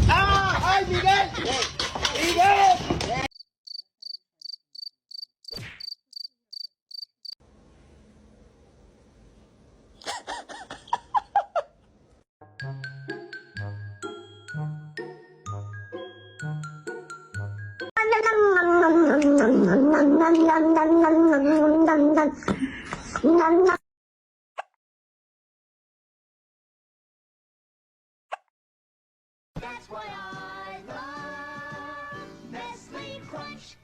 ¡Ah! ¡Ay, Miguel! ¡Miguel! That's why I love Nestle Crunch.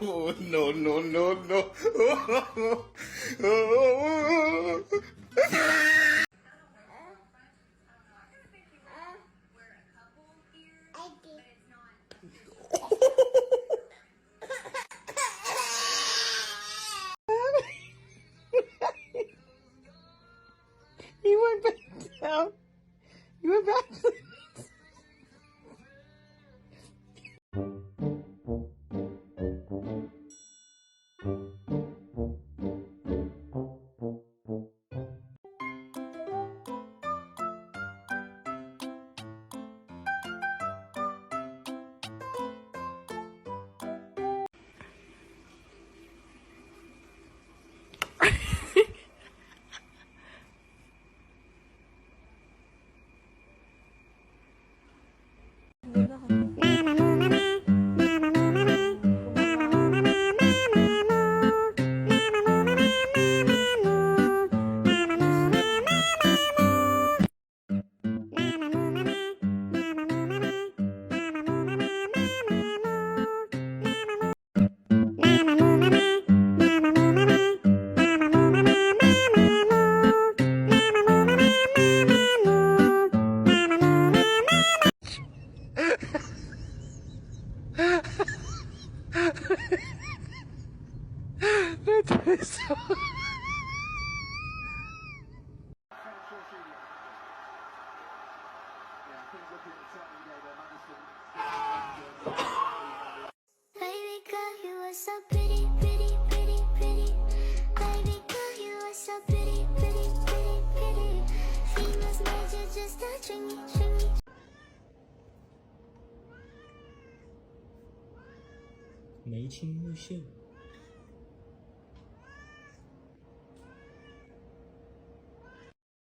Oh, no, no, no, no. You went back down. You went back. Baby girl, you are so pretty, pretty, pretty, pretty. Baby girl, you are so pretty, pretty, pretty, pretty. Famous magic just touching me, touching me. 眉清目秀。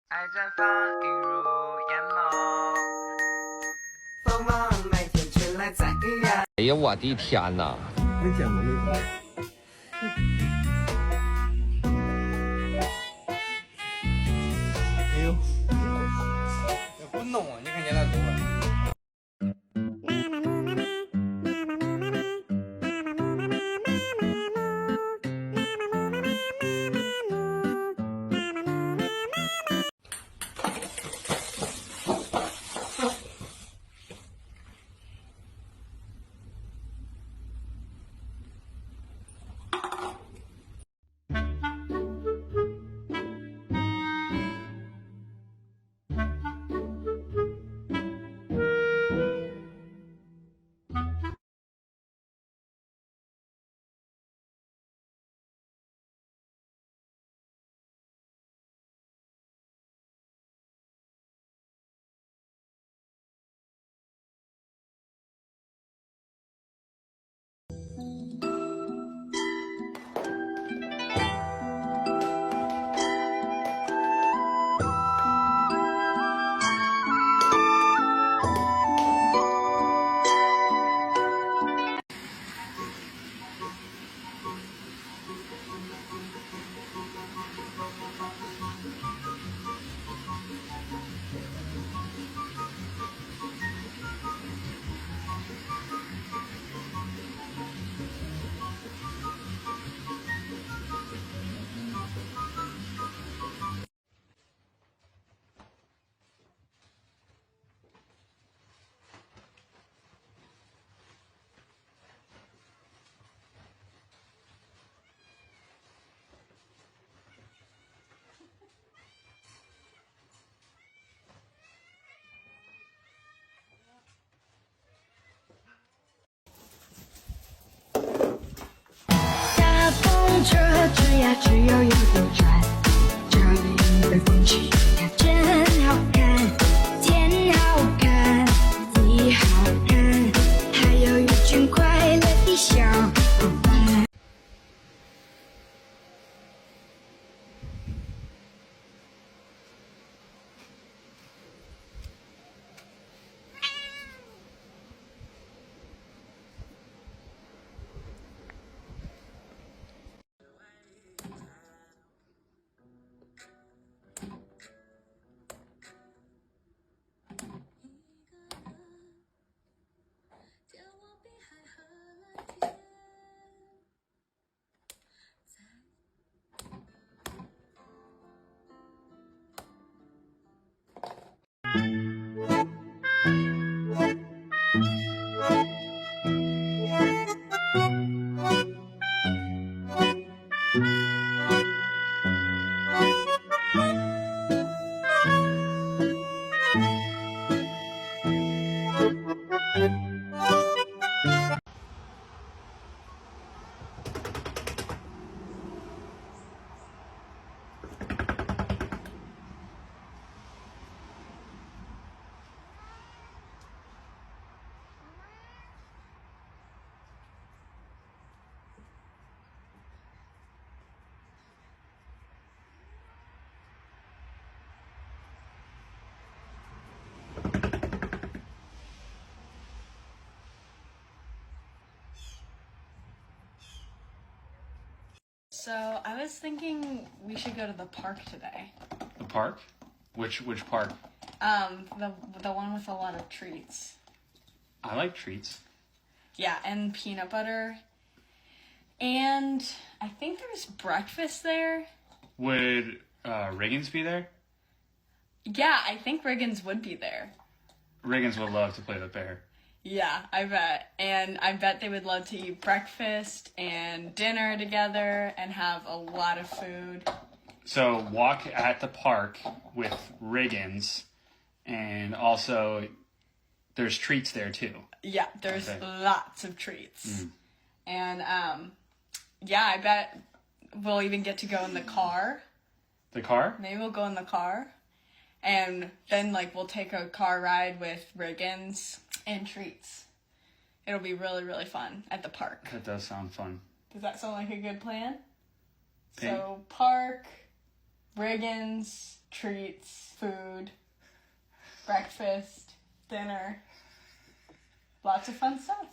爱绽放，映入眼眸。风往麦田吹来在呀。哎呀，我的天哪！没见过那种。哎呦，这不弄，你看见那狗了。大风车吱呀吱悠悠地转，这里的风景它真好看，天好看，地好看，还有一群快乐的小伙伴。So I was thinking we should go to the park today. The park? Which park? The one with a lot of treats. I like treats. Yeah, and peanut butter. And I think there's breakfast there. Would Riggins be there? Yeah, I think Riggins would be there. Riggins would love to play the bear. Yeah, I bet. And I bet they would love to eat breakfast and dinner together and have a lot of food. So walk at the park with Riggins, and also there's treats there too. Yeah, there's Okay. lots of treats. And yeah, I bet we'll even get to go in the car. The car? Maybe we'll go in the car. And then like we'll take a car ride with Riggins and treats. It'll be really, really fun at the park. That does sound fun. Does that sound like a good plan? Okay. So park, Riggins, treats, food, breakfast, dinner. Lots of fun stuff.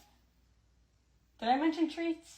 Did I mention treats?